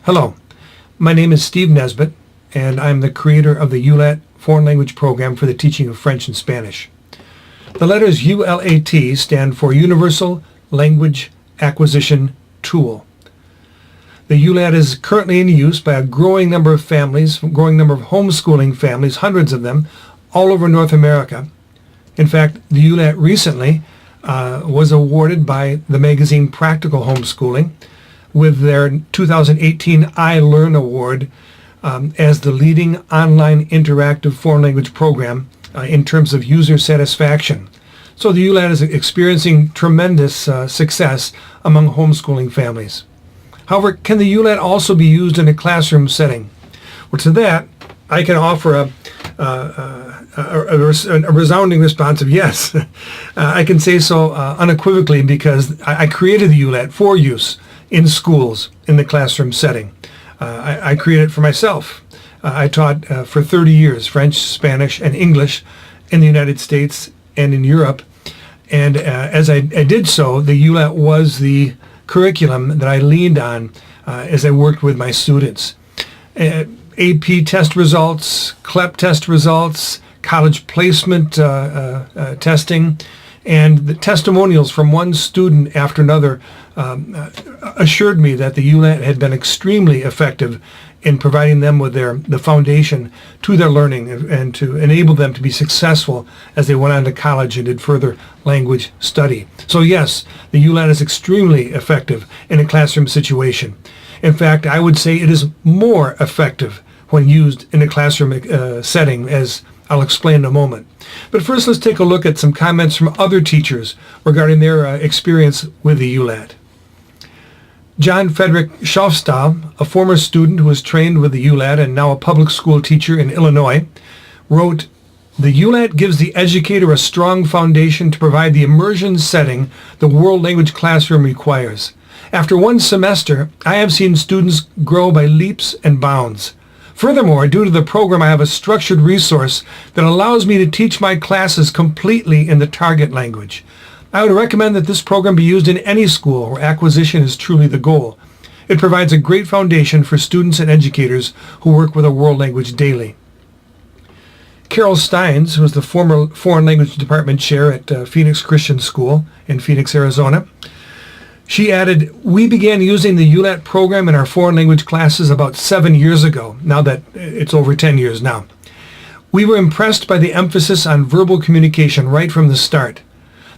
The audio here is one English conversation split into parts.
Hello, my name is Steve Nesbitt, and I'm the creator of the Ulat foreign language program for the teaching of French and Spanish. The letters ULAT stand for Universal Language Acquisition Tool. The Ulat is currently in use by a growing number of families, growing number of homeschooling families, hundreds of them, all over North America. In fact, the Ulat recently was awarded by the magazine Practical Homeschooling with their 2018 iLearn Award as the leading online interactive foreign language program in terms of user satisfaction. So the Ulat is experiencing tremendous success among homeschooling families. However, can the Ulat also be used in a classroom setting? Well, to that, I can offer a resounding response of yes. I can say so unequivocally because I created the Ulat for use in schools in the classroom setting. I created it for myself. I taught for 30 years French, Spanish, and English in the United States and in Europe. And as I did so, the Ulat was the curriculum that I leaned on as I worked with my students. AP test results, CLEP test results, college placement testing, and the testimonials from one student after another assured me that the Ulat had been extremely effective in providing them with the foundation to their learning and to enable them to be successful as they went on to college and did further language study. So yes, the Ulat is extremely effective in a classroom situation. In fact, I would say it is more effective when used in a classroom setting, as I'll explain in a moment. But first, let's take a look at some comments from other teachers regarding their experience with the Ulat. John Frederick Schaufstahl, a former student who was trained with the Ulat and now a public school teacher in Illinois, wrote, "The Ulat gives the educator a strong foundation to provide the immersion setting the world language classroom requires. After one semester, I have seen students grow by leaps and bounds. Furthermore, due to the program, I have a structured resource that allows me to teach my classes completely in the target language. I would recommend that this program be used in any school where acquisition is truly the goal. It provides a great foundation for students and educators who work with a world language daily." Carol Steins, who was the former foreign language department chair at Phoenix Christian School in Phoenix, Arizona, she added, "We began using the Ulat program in our foreign language classes about 7 years ago, now that it's over 10 years now. We were impressed by the emphasis on verbal communication right from the start.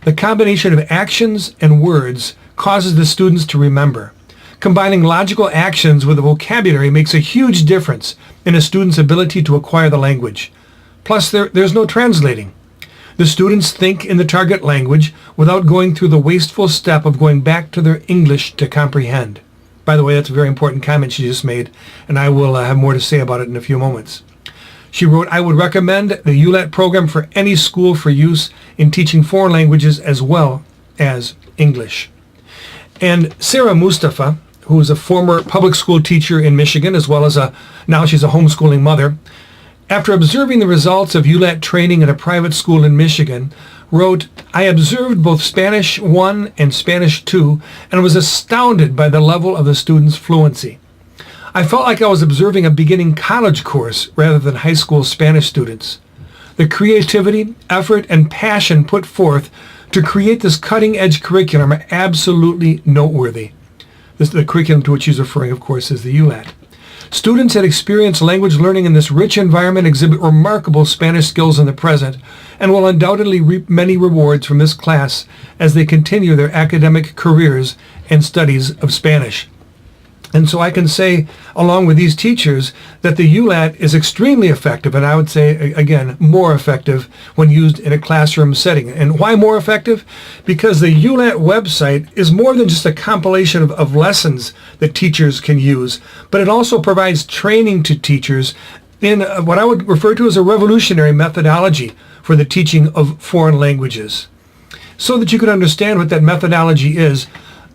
The combination of actions and words causes the students to remember. Combining logical actions with a vocabulary makes a huge difference in a student's ability to acquire the language. Plus, there's no translating. The students think in the target language without going through the wasteful step of going back to their English to comprehend." By the way, that's a very important comment she just made, and I will have more to say about it in a few moments. She wrote, "I would recommend the Ulat program for any school for use in teaching foreign languages as well as English." And Sarah Mustafa, who is a former public school teacher in Michigan, as well as now she's a homeschooling mother, after observing the results of Ulat training at a private school in Michigan, wrote, "I observed both Spanish 1 and Spanish 2 and was astounded by the level of the students' fluency. I felt like I was observing a beginning college course rather than high school Spanish students. The creativity, effort, and passion put forth to create this cutting-edge curriculum are absolutely noteworthy." The curriculum to which she's referring, of course, is the Ulat. "Students that experience language learning in this rich environment exhibit remarkable Spanish skills in the present and will undoubtedly reap many rewards from this class as they continue their academic careers and studies of Spanish." And so I can say, along with these teachers, that the Ulat is extremely effective, and I would say, again, more effective when used in a classroom setting. And why more effective? Because the Ulat website is more than just a compilation of lessons that teachers can use, but it also provides training to teachers in what I would refer to as a revolutionary methodology for the teaching of foreign languages. So that you can understand what that methodology is,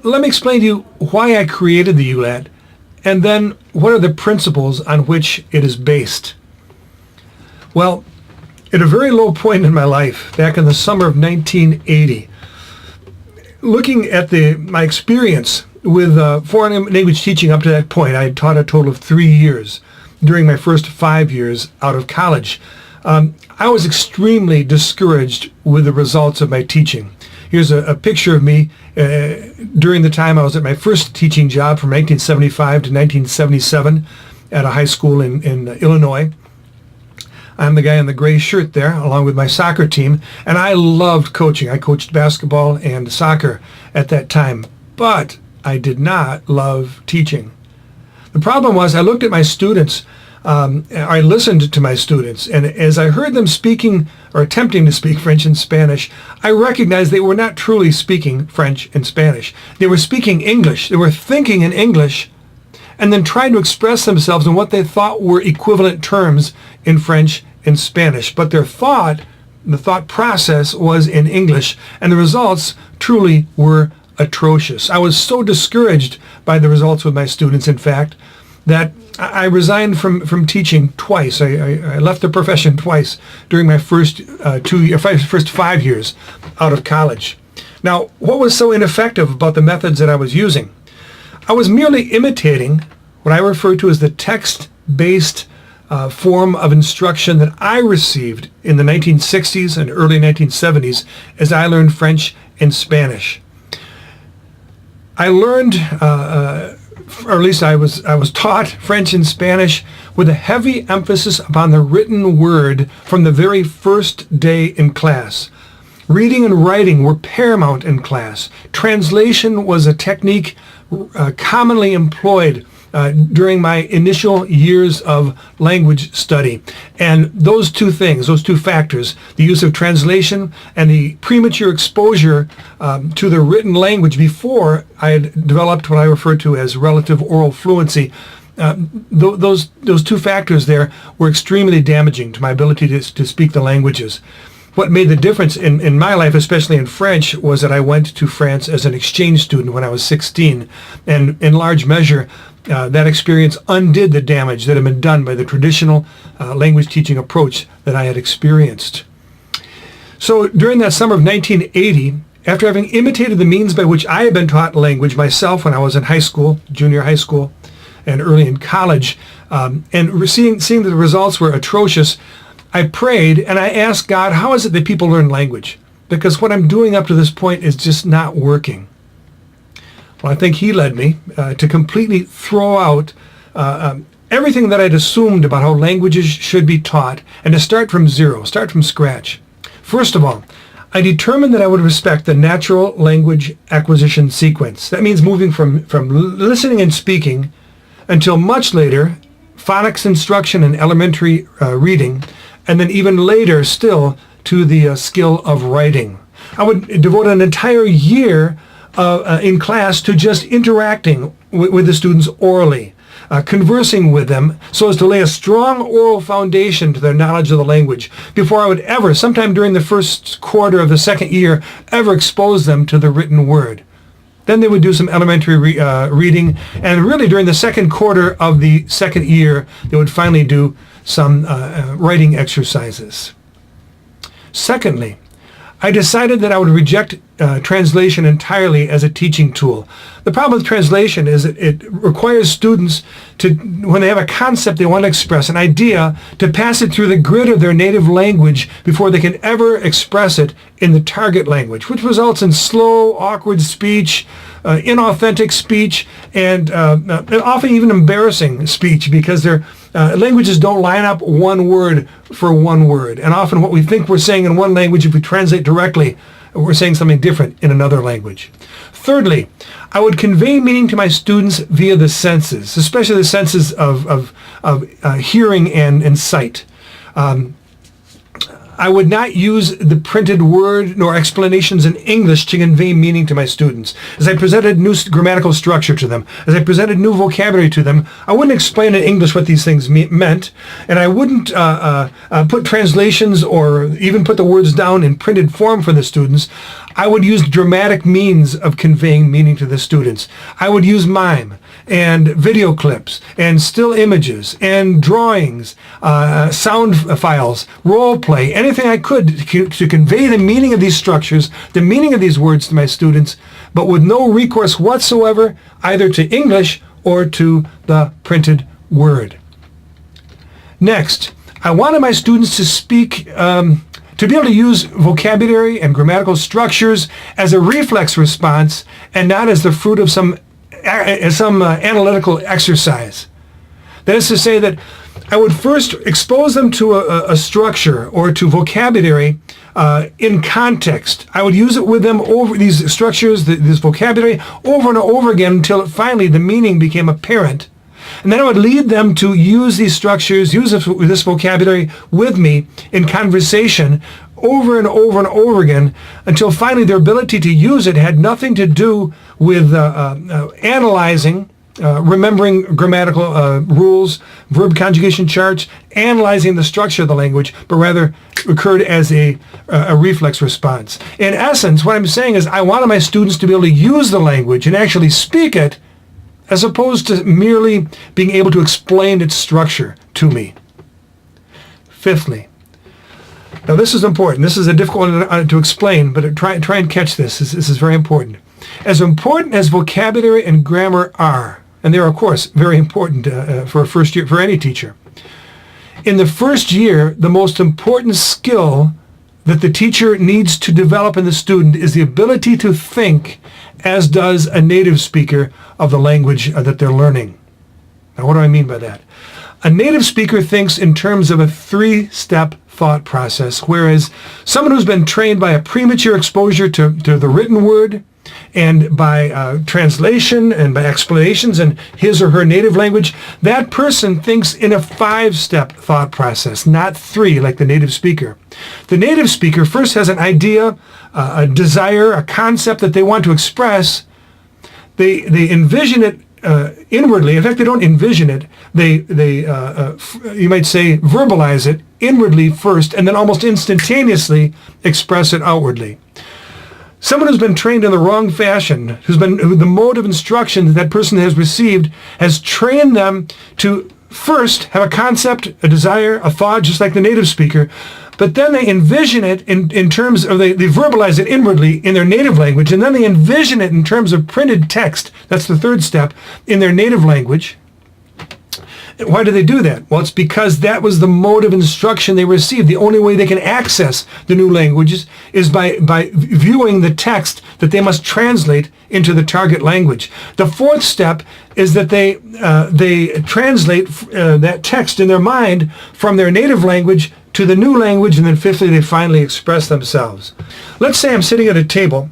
let me explain to you why I created the Ulat, and then what are the principles on which it is based. Well, at a very low point in my life, back in the summer of 1980, looking at my experience with foreign language teaching up to that point, I had taught a total of 3 years during my first 5 years out of college. I was extremely discouraged with the results of my teaching. Here's a picture of me during the time I was at my first teaching job from 1975 to 1977 at a high school in Illinois. I'm the guy in the gray shirt there, along with my soccer team, and I loved coaching. I coached basketball and soccer at that time, but I did not love teaching. The problem was I looked at my students, I listened to my students, and as I heard them speaking or attempting to speak French and Spanish, I recognized they were not truly speaking French and Spanish. They were speaking English. They were thinking in English and then trying to express themselves in what they thought were equivalent terms in French and Spanish. But the thought process was in English, and the results truly were atrocious. I was so discouraged by the results with my students, in fact, that I resigned from teaching twice. I left the profession twice during my first 5 years out of college. Now, what was so ineffective about the methods that I was using? I was merely imitating what I refer to as the text-based form of instruction that I received in the 1960s and early 1970s as I learned French and Spanish. I learned, or at least I was taught French and Spanish with a heavy emphasis upon the written word from the very first day in class. Reading and writing were paramount in class. Translation was a technique commonly employed during my initial years of language study. And those two things, those two factors, the use of translation and the premature exposure to the written language before I had developed what I refer to as relative oral fluency, those two factors there were extremely damaging to my ability to speak the languages. What made the difference in my life, especially in French, was that I went to France as an exchange student when I was 16. And in large measure, that experience undid the damage that had been done by the traditional language teaching approach that I had experienced. So during that summer of 1980, after having imitated the means by which I had been taught language myself when I was in high school, junior high school, and early in college, and seeing that the results were atrocious, I prayed and I asked God, how is it that people learn language? Because what I'm doing up to this point is just not working. Well, I think he led me to completely throw out everything that I'd assumed about how languages should be taught and to start from zero, start from scratch. First of all, I determined that I would respect the natural language acquisition sequence. That means moving from listening and speaking until much later, phonics instruction and elementary reading, and then even later still to the skill of writing. I would devote an entire year in class to just interacting with the students orally, conversing with them so as to lay a strong oral foundation to their knowledge of the language before I would ever, sometime during the first quarter of the second year, ever expose them to the written word. Then they would do some elementary reading, and really during the second quarter of the second year, they would finally do some writing exercises. Secondly, I decided that I would reject translation entirely as a teaching tool. The problem with translation is that it requires students to, when they have a concept they want to express, an idea, to pass it through the grid of their native language before they can ever express it in the target language, which results in slow, awkward speech, inauthentic speech, and often even embarrassing speech because their languages don't line up one word for one word. And often what we think we're saying in one language, if we translate directly, we're saying something different in another language. Thirdly, I would convey meaning to my students via the senses, especially the senses of hearing and sight. I would not use the printed word nor explanations in English to convey meaning to my students. As I presented new grammatical structure to them, as I presented new vocabulary to them, I wouldn't explain in English what these things meant, and I wouldn't put translations or even put the words down in printed form for the students. I would use dramatic means of conveying meaning to the students. I would use mime and video clips and still images and drawings, sound files, role play, anything I could to convey the meaning of these structures, the meaning of these words to my students but with no recourse whatsoever either to English or to the printed word. Next, I wanted my students to speak, to be able to use vocabulary and grammatical structures as a reflex response and not as the fruit of some analytical exercise. That is to say that I would first expose them to a structure or to vocabulary in context. I would use it with them over these structures, this vocabulary, over and over again until finally the meaning became apparent. And then I would lead them to use these structures, use this vocabulary with me in conversation over and over and over again until finally their ability to use it had nothing to do with analyzing, remembering grammatical rules, verb conjugation charts, analyzing the structure of the language, but rather occurred as a reflex response. In essence, what I'm saying is I wanted my students to be able to use the language and actually speak it as opposed to merely being able to explain its structure to me. Fifthly, now this is important. This is a difficult one to explain, but try and catch this. This is very important. As vocabulary and grammar are, and they're of course very important for a first year, for any teacher. In the first year, the most important skill that the teacher needs to develop in the student is the ability to think as does a native speaker of the language that they're learning. Now, what do I mean by that? A native speaker thinks in terms of a three-step thought process, whereas someone who's been trained by a premature exposure to the written word and by translation and by explanations in his or her native language, that person thinks in a five-step thought process, not three like the native speaker. The native speaker first has an idea, a desire, a concept that they want to express. They envision it inwardly. In fact, they don't envision it. They you might say, verbalize it inwardly first, and then almost instantaneously express it outwardly. Someone who's been trained in the wrong fashion, who the mode of instruction that person has received has trained them to first have a concept, a desire, a thought, just like the native speaker, but then they envision it in terms of, they verbalize it inwardly in their native language, and then they envision it in terms of printed text, that's the third step, in their native language. Why do they do that? Well, it's because that was the mode of instruction they received. The only way they can access the new languages is by viewing the text that they must translate into the target language. The fourth step is that they translate that text in their mind from their native language to the new language, and then fifthly, they finally express themselves. Let's say I'm sitting at a table,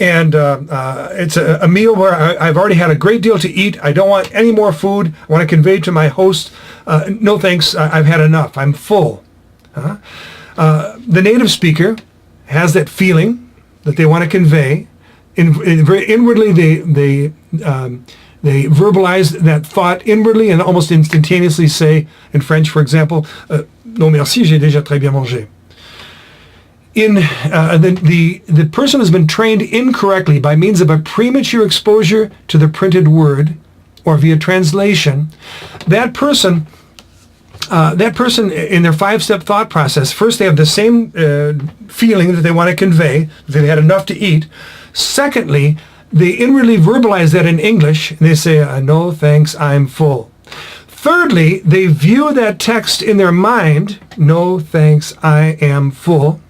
and it's a meal where I've already had a great deal to eat. I don't want any more food. I want to convey to my host, no thanks, I've had enough. I'm full. The native speaker has that feeling that they want to convey. Very inwardly, they verbalize that thought inwardly and almost instantaneously say, in French, for example, non merci, j'ai déjà très bien mangé. The person has been trained incorrectly by means of a premature exposure to the printed word or via translation. That person in their five-step thought process, first they have the same feeling that they want to convey, that they had enough to eat. Secondly, they inwardly verbalize that in English, and they say, no thanks, I'm full. Thirdly, they view that text in their mind, no thanks, I am full.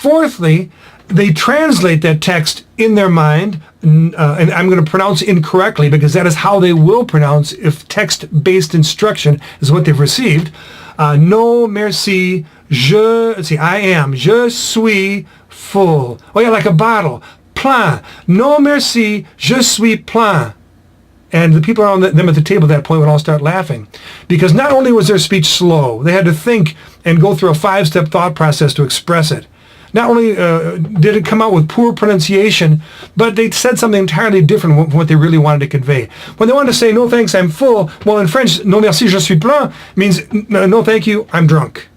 Fourthly, they translate that text in their mind, and I'm going to pronounce incorrectly because that is how they will pronounce if text-based instruction is what they've received. No, merci, I am, je suis full. Oh yeah, like a bottle. Plein. No, merci, je suis plein. And the people around them at the table at that point would all start laughing. Because not only was their speech slow, they had to think and go through a five-step thought process to express it. Not only did it come out with poor pronunciation, but they said something entirely different from what they really wanted to convey. When they wanted to say, no thanks, I'm full, well in French, non merci, je suis plein, means no thank you, I'm drunk.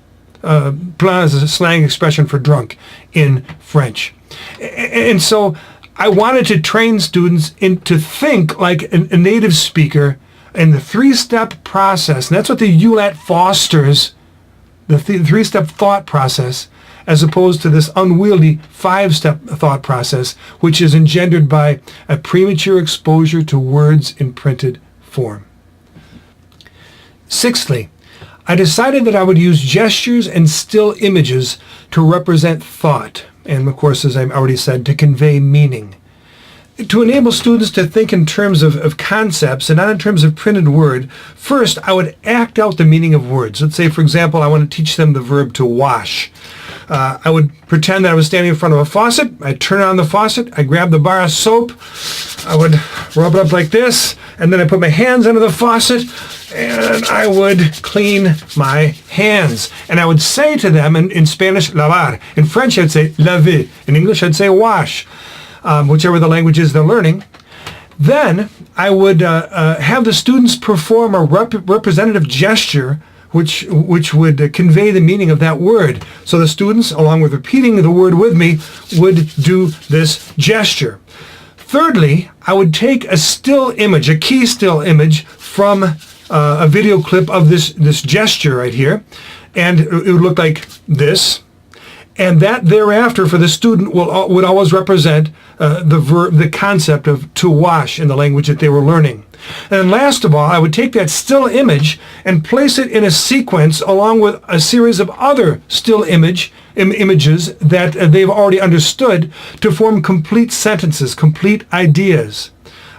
Plein is a slang expression for drunk in French. And so I wanted to train students to think like a native speaker in the three-step process. And that's what the Ulat fosters, the three-step thought process. as opposed to this unwieldy 5-step thought process, which is engendered by a premature exposure to words in printed form. Sixthly, I decided that I would use gestures and still images to represent thought, and of course, as I've already said, to convey meaning. To enable students to think in terms of concepts and not in terms of printed word, first I would act out the meaning of words. Let's say, for example, I want to teach them the verb to wash. I would pretend that I was standing in front of a faucet. I'd turn on the faucet. I'd grab the bar of soap. I would rub it up like this, and then I put my hands under the faucet, and I would clean my hands. And I would say to them in Spanish, lavar. In French, I'd say laver. In English, I'd say wash. Whichever the languages they're learning. Then I would have the students perform a representative gesture which would convey the meaning of that word. So the students, along with repeating the word with me, would do this gesture. Thirdly, I would take a still image, a key still image from a video clip of this gesture right here, and it would look like this. And that thereafter for the student would always represent the concept of to wash in the language that they were learning. And last of all, I would take that still image and place it in a sequence along with a series of other still images that they've already understood to form complete sentences, complete ideas.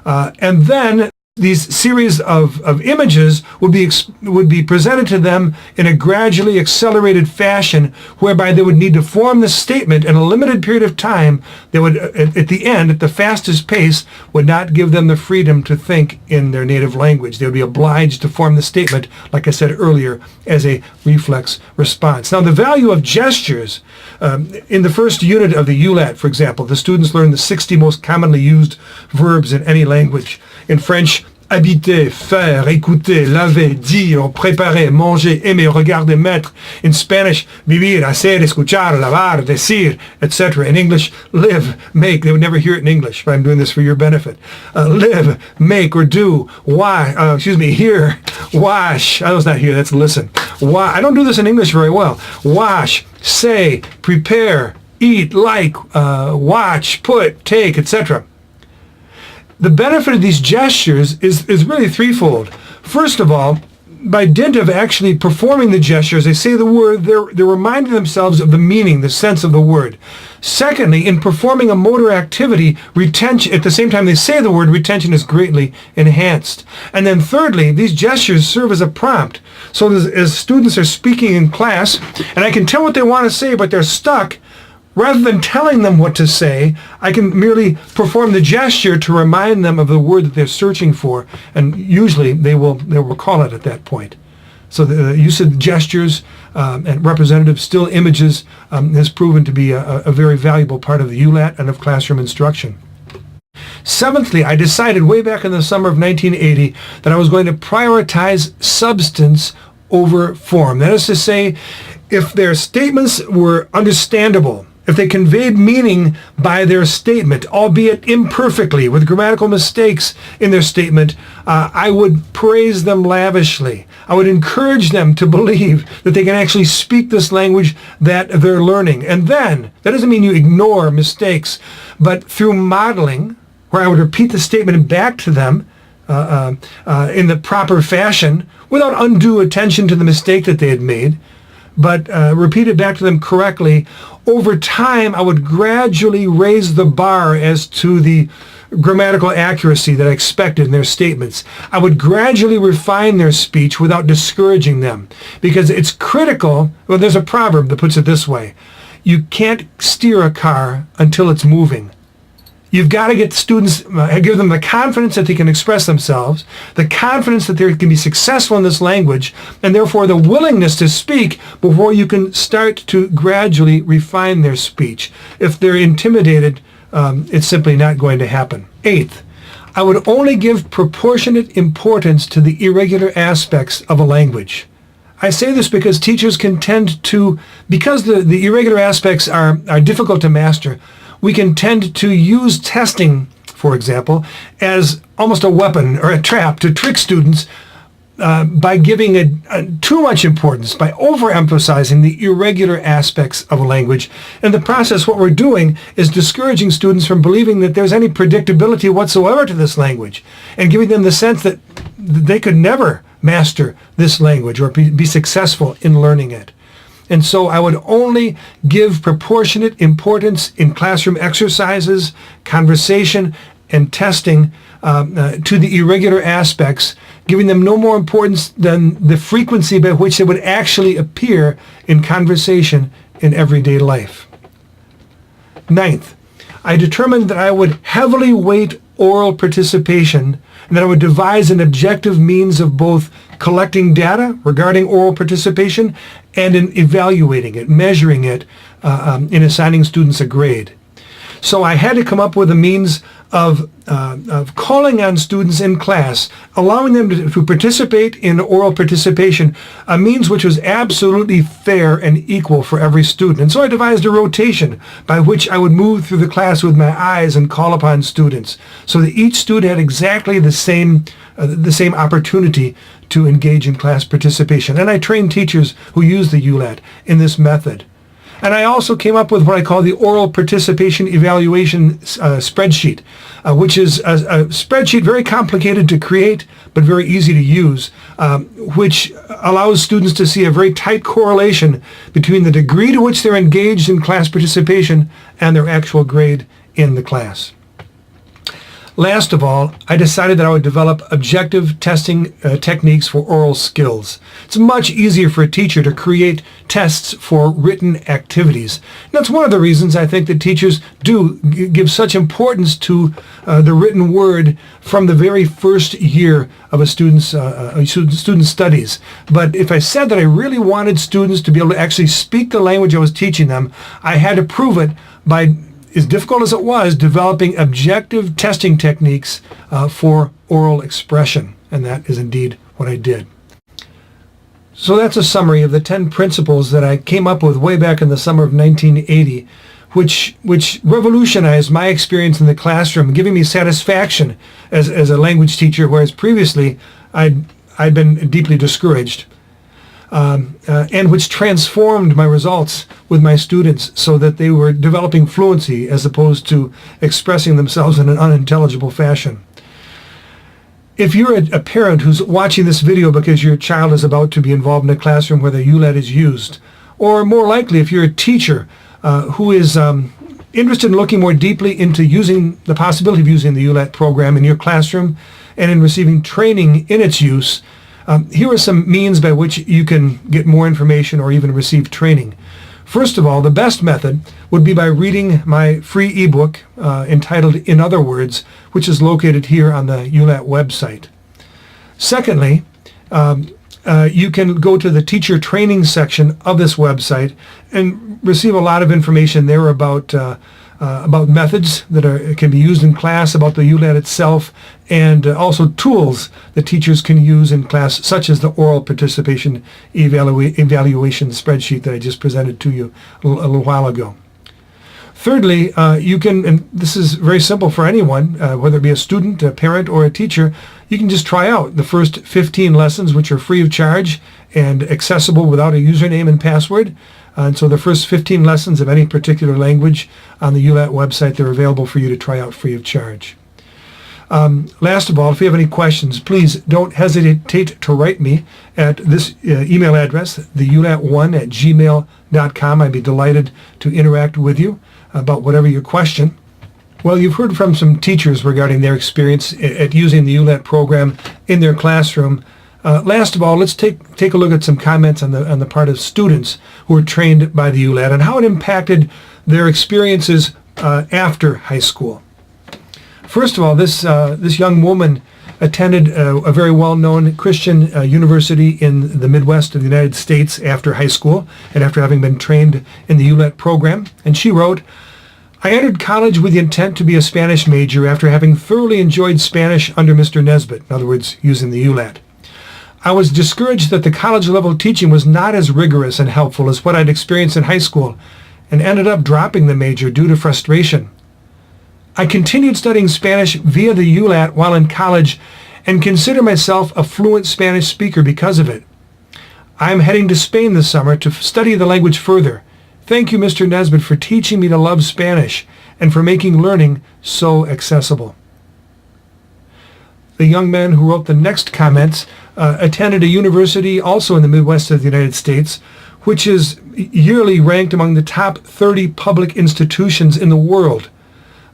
And then these series of images would be presented to them in a gradually accelerated fashion, whereby they would need to form the statement in a limited period of time. They would, at the end, at the fastest pace, would not give them the freedom to think in their native language. They would be obliged to form the statement, like I said earlier, as a reflex response. Now, the value of gestures, in the first unit of the Ulat, for example, the students learn the 60 most commonly used verbs in any language. In French, habiter, faire, écouter, laver, dire, préparer, manger, aimer, regarder, mettre. In Spanish, vivir, hacer, escuchar, lavar, decir, etc. In English, live, make. They would never hear it in English, but I'm doing this for your benefit. Live, make, or do, hear, wash. I was not here, that's listen. I don't do this in English very well. Wash, say, prepare, eat, like, watch, put, take, etc. The benefit of these gestures is really threefold. First of all, by dint of actually performing the gestures, they say the word, they're reminding themselves of the meaning, the sense of the word. Secondly, in performing a motor activity, retention, at the same time they say the word, retention is greatly enhanced. And then thirdly, these gestures serve as a prompt. So as students are speaking in class, and I can tell what they want to say, but they're stuck, rather than telling them what to say, I can merely perform the gesture to remind them of the word that they're searching for, and usually they'll recall it at that point. So the use of gestures and representative still images has proven to be a very valuable part of the Ulat and of classroom instruction. Seventhly, I decided way back in the summer of 1980 that I was going to prioritize substance over form. That is to say, if their statements were understandable, if they conveyed meaning by their statement, albeit imperfectly, with grammatical mistakes in their statement, I would praise them lavishly. I would encourage them to believe that they can actually speak this language that they're learning. And then, that doesn't mean you ignore mistakes, but through modeling, where I would repeat the statement back to them in the proper fashion, without undue attention to the mistake that they had made, but repeat it back to them correctly. Over time, I would gradually raise the bar as to the grammatical accuracy that I expected in their statements. I would gradually refine their speech without discouraging them, because it's critical. Well, there's a proverb that puts it this way: you can't steer a car until it's moving. You've got to get students, give them the confidence that they can express themselves, the confidence that they can be successful in this language, and therefore the willingness to speak before you can start to gradually refine their speech. If they're intimidated, it's simply not going to happen. Eighth, I would only give proportionate importance to the irregular aspects of a language. I say this because teachers can tend to, because the irregular aspects are difficult to master, we can tend to use testing, for example, as almost a weapon or a trap to trick students by giving too much importance, by overemphasizing the irregular aspects of a language. In the process, what we're doing is discouraging students from believing that there's any predictability whatsoever to this language, and giving them the sense that they could never master this language or be successful in learning it. And so I would only give proportionate importance in classroom exercises, conversation, and testing to the irregular aspects, giving them no more importance than the frequency by which they would actually appear in conversation in everyday life. Ninth, I determined that I would heavily weight oral participation, and that I would devise an objective means of both collecting data regarding oral participation and in evaluating it, measuring it, in assigning students a grade. So I had to come up with a means of calling on students in class, allowing them to participate in oral participation, a means which was absolutely fair and equal for every student. And so I devised a rotation by which I would move through the class with my eyes and call upon students, so that each student had exactly the same opportunity to engage in class participation. And I trained teachers who use the Ulat in this method. And I also came up with what I call the oral participation evaluation spreadsheet, which is a spreadsheet very complicated to create but very easy to use, which allows students to see a very tight correlation between the degree to which they're engaged in class participation and their actual grade in the class. Last of all, I decided that I would develop objective testing techniques for oral skills. It's much easier for a teacher to create tests for written activities. And that's one of the reasons I think that teachers do give such importance to the written word from the very first year of a student's studies. But if I said that I really wanted students to be able to actually speak the language I was teaching them, I had to prove it by, as difficult as it was, developing objective testing techniques for oral expression. And that is indeed what I did. So that's a summary of the 10 principles that I came up with way back in the summer of 1980, which revolutionized my experience in the classroom, giving me satisfaction as a language teacher, whereas previously I'd been deeply discouraged. And which transformed my results with my students so that they were developing fluency as opposed to expressing themselves in an unintelligible fashion. If you're a parent who's watching this video because your child is about to be involved in a classroom where the Ulat is used, or more likely if you're a teacher who is interested in looking more deeply into using the possibility of using the Ulat program in your classroom and in receiving training in its use, here are some means by which you can get more information or even receive training. First of all, the best method would be by reading my free ebook entitled In Other Words, which is located here on the Ulat website. Secondly, you can go to the teacher training section of this website and receive a lot of information there about methods that can be used in class, about the Ulat itself, and also tools that teachers can use in class, such as the oral participation evaluation spreadsheet that I just presented to you a little while ago. Thirdly, you can, and this is very simple for anyone, whether it be a student, a parent, or a teacher, you can just try out the first 15 lessons, which are free of charge and accessible without a username and password. And so the first 15 lessons of any particular language on the Ulat website, they're available for you to try out free of charge. Last of all, if you have any questions, please don't hesitate to write me at this email address, theulat1@gmail.com. I'd be delighted to interact with you about whatever your question. Well, you've heard from some teachers regarding their experience at using the Ulat program in their classroom. Last of all, let's take a look at some comments on the part of students who were trained by the Ulat and how it impacted their experiences after high school. First of all, this young woman attended a very well-known Christian university in the Midwest of the United States after high school and after having been trained in the Ulat program. And she wrote, "I entered college with the intent to be a Spanish major after having thoroughly enjoyed Spanish under Mr. Nesbitt," in other words, using the Ulat. "I was discouraged that the college-level teaching was not as rigorous and helpful as what I'd experienced in high school and ended up dropping the major due to frustration. I continued studying Spanish via the Ulat while in college and consider myself a fluent Spanish speaker because of it. I am heading to Spain this summer to study the language further. Thank you, Mr. Nesbitt, for teaching me to love Spanish and for making learning so accessible. The young man who wrote the next comments attended a university also in the Midwest of the United States, which is yearly ranked among the top 30 public institutions in the world.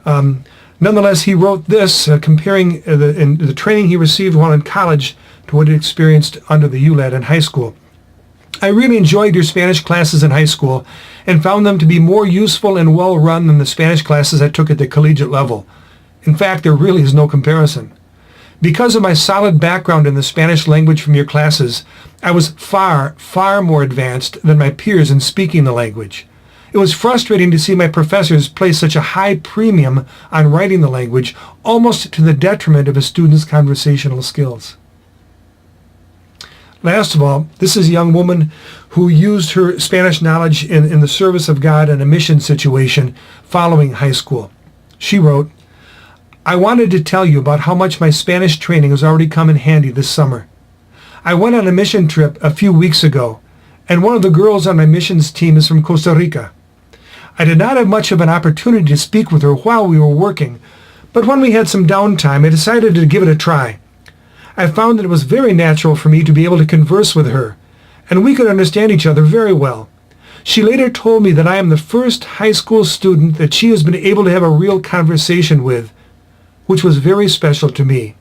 Nonetheless, he wrote this, comparing the training he received while in college to what he experienced under the Ulat in high school. I really enjoyed your Spanish classes in high school and found them to be more useful and well-run than the Spanish classes I took at the collegiate level. In fact, there really is no comparison. Because of my solid background in the Spanish language from your classes, I was far, far more advanced than my peers in speaking the language. It was frustrating to see my professors place such a high premium on writing the language, almost to the detriment of a student's conversational skills. Last of all, this is a young woman who used her Spanish knowledge in the service of God in a mission situation following high school. She wrote, I wanted to tell you about how much my Spanish training has already come in handy this summer. I went on a mission trip a few weeks ago, and one of the girls on my missions team is from Costa Rica. I did not have much of an opportunity to speak with her while we were working, but when we had some downtime, I decided to give it a try. I found that it was very natural for me to be able to converse with her, and we could understand each other very well. She later told me that I am the first high school student that she has been able to have a real conversation with, which was very special to me.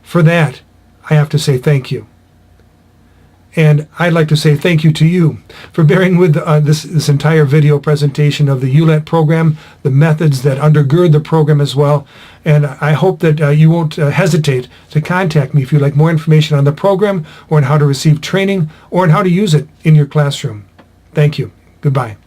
For that, I have to say thank you. And I'd like to say thank you to you for bearing with this entire video presentation of the Ulat program, the methods that undergird the program as well. And I hope that you won't hesitate to contact me if you'd like more information on the program or on how to receive training or on how to use it in your classroom. Thank you. Goodbye.